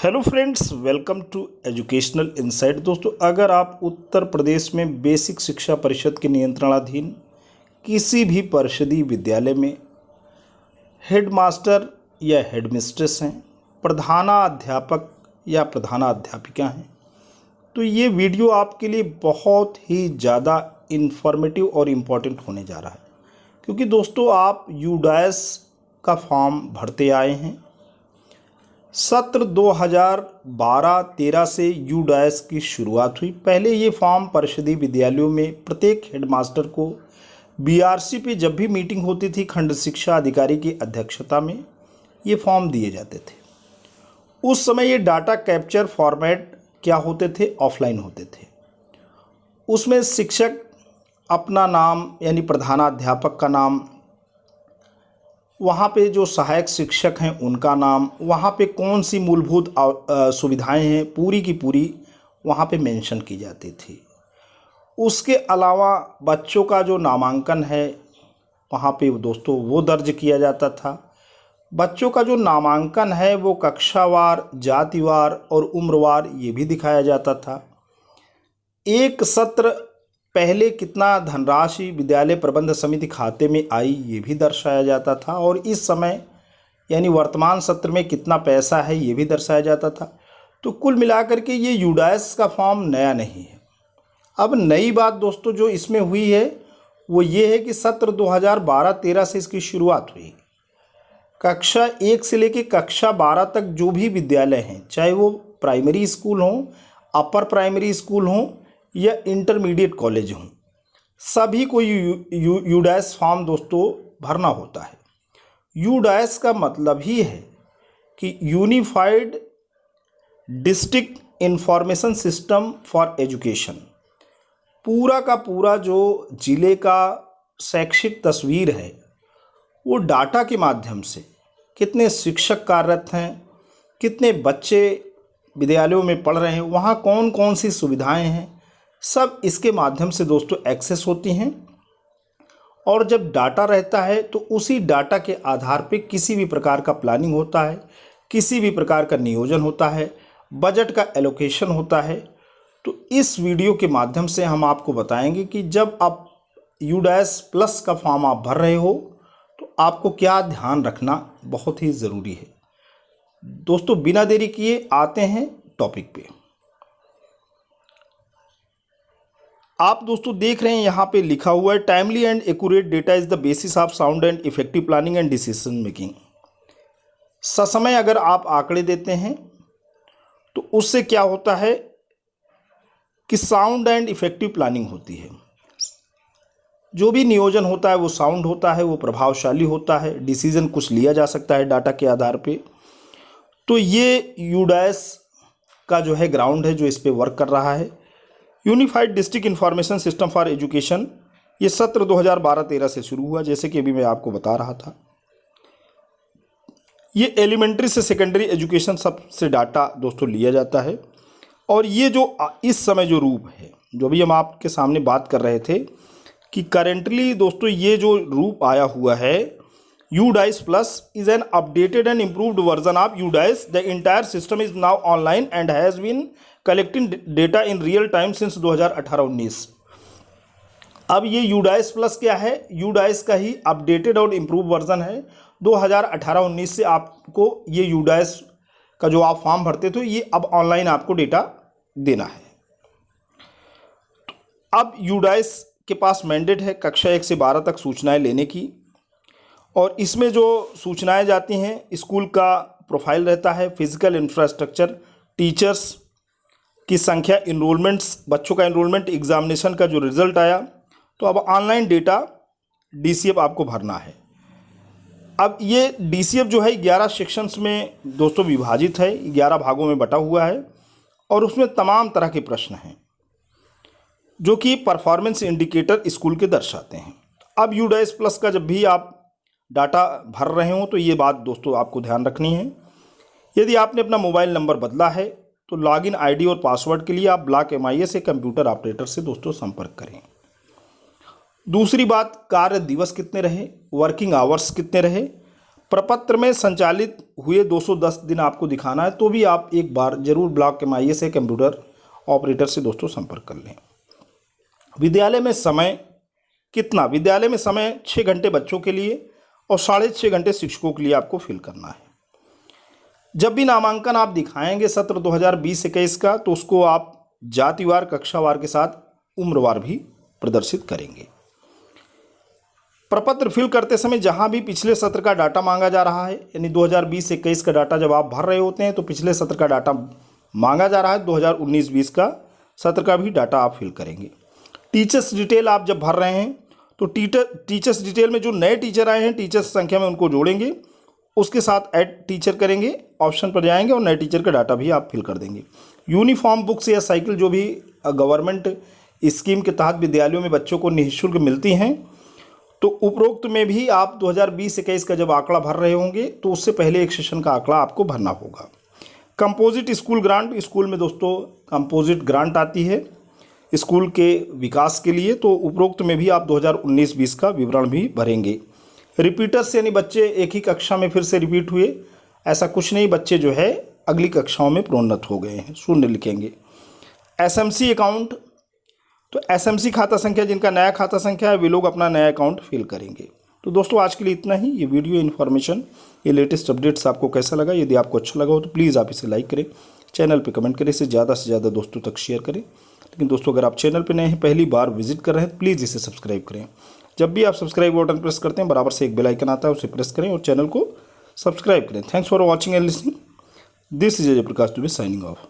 Hello friends, welcome to educational insight. दोस्तों, अगर आप उत्तर प्रदेश में बेसिक शिक्षा परिषद के नियंत्रणाधीन किसी भी परिषदीय विद्यालय में हेडमास्टर या हेडमिस्ट्रेस हैं, प्रधानाध्यापक या प्रधानाध्यापिका हैं, तो ये वीडियो आपके लिए बहुत ही ज़्यादा इन्फॉर्मेटिव और इम्पॉर्टेंट होने जा रहा है। क्योंकि दोस्तों, आप यूडाइस का फॉर्म भरते आए हैं। सत्र 2012-13 से यूडाइस की शुरुआत हुई। पहले ये फॉर्म परिषदीय विद्यालयों में प्रत्येक हेडमास्टर को बीआरसी पे जब भी मीटिंग होती थी, खंड शिक्षा अधिकारी की अध्यक्षता में ये फॉर्म दिए जाते थे। उस समय ये डाटा कैप्चर फॉर्मेट क्या होते थे, ऑफलाइन होते थे। उसमें शिक्षक अपना नाम यानी प्रधानाध्यापक का नाम, वहाँ पे जो सहायक शिक्षक हैं उनका नाम, वहाँ पे कौन सी मूलभूत सुविधाएं हैं पूरी की पूरी वहाँ पे मेंशन की जाती थी। उसके अलावा बच्चों का जो नामांकन है वहाँ पे दोस्तों वो दर्ज किया जाता था। बच्चों का जो नामांकन है वो कक्षावार, जातिवार और उम्रवार ये भी दिखाया जाता था। एक सत्र पहले कितना धनराशि विद्यालय प्रबंध समिति खाते में आई ये भी दर्शाया जाता था, और इस समय यानी वर्तमान सत्र में कितना पैसा है ये भी दर्शाया जाता था। तो कुल मिलाकर के ये यूडाइस का फॉर्म नया नहीं है। अब नई बात दोस्तों जो इसमें हुई है वो ये है कि सत्र 2012-13 से इसकी शुरुआत हुई। कक्षा 1 से लेकर कक्षा 12 तक जो भी विद्यालय हैं, चाहे वो प्राइमरी स्कूल हों, अपर प्राइमरी स्कूल हों या इंटरमीडिएट कॉलेज हों, सभी को यूडाइस फॉर्म दोस्तों भरना होता है। यूडाइस का मतलब ही है कि unified district information system for education. पूरा का पूरा जो जिले का शैक्षिक तस्वीर है वो डाटा के माध्यम से कितने शिक्षक कार्यरत हैं, कितने बच्चे विद्यालयों में पढ़ रहे हैं, वहाँ कौन कौन सी सुविधाएं हैं, सब इसके माध्यम से दोस्तों एक्सेस होती हैं। और जब डाटा रहता है तो उसी डाटा के आधार पे किसी भी प्रकार का प्लानिंग होता है, किसी भी प्रकार का नियोजन होता है, बजट का एलोकेशन होता है। तो इस वीडियो के माध्यम से हम आपको बताएंगे कि जब आप यूडाइस प्लस का फॉर्म आप भर रहे हो तो आपको क्या ध्यान रखना बहुत ही ज़रूरी है। दोस्तों, बिना देरी किए आते हैं टॉपिक पे। आप दोस्तों देख रहे हैं यहाँ पे लिखा हुआ है, timely and accurate data is the basis of sound and effective planning and decision making. ससमय अगर आप आंकड़े देते हैं तो उससे क्या होता है कि साउंड एंड इफेक्टिव प्लानिंग होती है। जो भी नियोजन होता है वो साउंड होता है, वो प्रभावशाली होता है, डिसीजन कुछ लिया जा सकता है डाटा के आधार पे। तो ये यूडाइस का जो है ग्राउंड है जो इस पे वर्क कर रहा है। Unified district information system for education ये सत्र 2012-13 से शुरू हुआ, जैसे कि अभी मैं आपको बता रहा था। ये एलिमेंट्री से सेकेंडरी एजुकेशन सब से डाटा दोस्तों लिया जाता है। और ये जो इस समय जो रूप है, जो भी हम आपके सामने बात कर रहे थे कि करेंटली दोस्तों ये जो रूप आया हुआ है, UDISE plus is an updated and improved version of UDISE. The entire system is now online and has been collecting data in real time since 2018-19। अब ये यूडाइस प्लस क्या है? यूडाइस का ही अपडेटेड और इम्प्रूव वर्जन है। 2018-19 से आपको ये यूडाइस का जो आप फॉर्म भरते थे ये अब ऑनलाइन आपको डेटा देना है। अब यूडाइस के पास मैंडेट है कक्षा 1 से 12 तक सूचनाएं लेने की, और इसमें जो सूचनाएं जाती हैं, स्कूल का प्रोफाइल रहता है, फिजिकल इंफ्रास्ट्रक्चर, टीचर्स की संख्या, इनरोलमेंट्स, बच्चों का इनरोलमेंट, एग्जामिनेशन का जो रिजल्ट आया। तो अब ऑनलाइन डेटा डीसीएफ आपको भरना है। अब ये डीसीएफ जो है 11 सेक्शंस में दोस्तों विभाजित है, 11 भागों में बटा हुआ है, और उसमें तमाम तरह के प्रश्न हैं जो कि परफॉर्मेंस इंडिकेटर स्कूल के दर्शाते हैं। अब यूडाइस प्लस का जब भी आप डाटा भर रहे हो तो ये बात दोस्तों आपको ध्यान रखनी है। यदि आपने अपना मोबाइल नंबर बदला है तो लॉगिन आईडी और पासवर्ड के लिए आप ब्लॉक MIS से कंप्यूटर ऑपरेटर से दोस्तों संपर्क करें। दूसरी बात, कार्य दिवस कितने रहे, वर्किंग आवर्स कितने रहे, प्रपत्र में संचालित हुए 210 दिन आपको दिखाना है, तो भी आप एक बार जरूर ब्लॉक MIS से कंप्यूटर ऑपरेटर से दोस्तों संपर्क कर लें। विद्यालय में समय कितना? विद्यालय में समय 6 घंटे बच्चों के लिए और 6.5 घंटे शिक्षकों के लिए आपको फिल करना है। जब भी नामांकन आप दिखाएंगे सत्र 2020-21 का, तो उसको आप जातिवार, कक्षावार के साथ उम्रवार भी प्रदर्शित करेंगे। प्रपत्र फिल करते समय जहां भी पिछले सत्र का डाटा मांगा जा रहा है, यानी 2020-21 का डाटा जब आप भर रहे होते हैं तो पिछले सत्र का डाटा मांगा जा रहा है, 2019-20 का सत्र का भी डाटा आप फिल करेंगे। टीचर्स डिटेल आप जब भर रहे हैं तो टीचर्स डिटेल में जो नए टीचर आए हैं, टीचर्स संख्या में उनको जोड़ेंगे, उसके साथ ऐड टीचर करेंगे, ऑप्शन पर जाएंगे और नए टीचर का डाटा भी आप फिल कर देंगे। यूनिफॉर्म, बुक्स या साइकिल जो भी गवर्नमेंट स्कीम के तहत विद्यालयों में बच्चों को निःशुल्क मिलती हैं, तो उपरोक्त में भी आप 2020-21 का जब आंकड़ा भर रहे होंगे तो उससे पहले एक सेशन का आंकड़ा आपको भरना होगा। कंपोजिट स्कूल ग्रांट, स्कूल में दोस्तों कंपोजिट ग्रांट आती है स्कूल के विकास के लिए, तो उपरोक्त में भी आप 2019-20 का विवरण भी भरेंगे। रिपीटर्स यानी बच्चे एक ही कक्षा में फिर से रिपीट हुए, ऐसा कुछ नहीं, बच्चे जो है अगली कक्षाओं में प्रोन्नत हो गए हैं, शून्य लिखेंगे। SMC अकाउंट, तो SMC खाता संख्या, जिनका नया खाता संख्या है वे लोग अपना नया अकाउंट फिल करेंगे। तो दोस्तों आज के लिए इतना ही। ये वीडियो इन्फॉर्मेशन, ये लेटेस्ट अपडेट्स आपको कैसा लगा? यदि आपको अच्छा लगा हो तो प्लीज़ आप इसे लाइक करें, चैनल पे कमेंट करें, इसे ज़्यादा से ज़्यादा दोस्तों तक शेयर करें। लेकिन दोस्तों अगर आप चैनल पे नए हैं, पहली बार विजिट कर रहे हैं, प्लीज़ इसे सब्सक्राइब करें। जब भी आप सब्सक्राइब बटन प्रेस करते हैं, बराबर से एक बेल आइकन आता है, उसे प्रेस करें और चैनल को सब्सक्राइब करें। Thanks for watching and listening. This is Ajay Prakash Dubey signing off.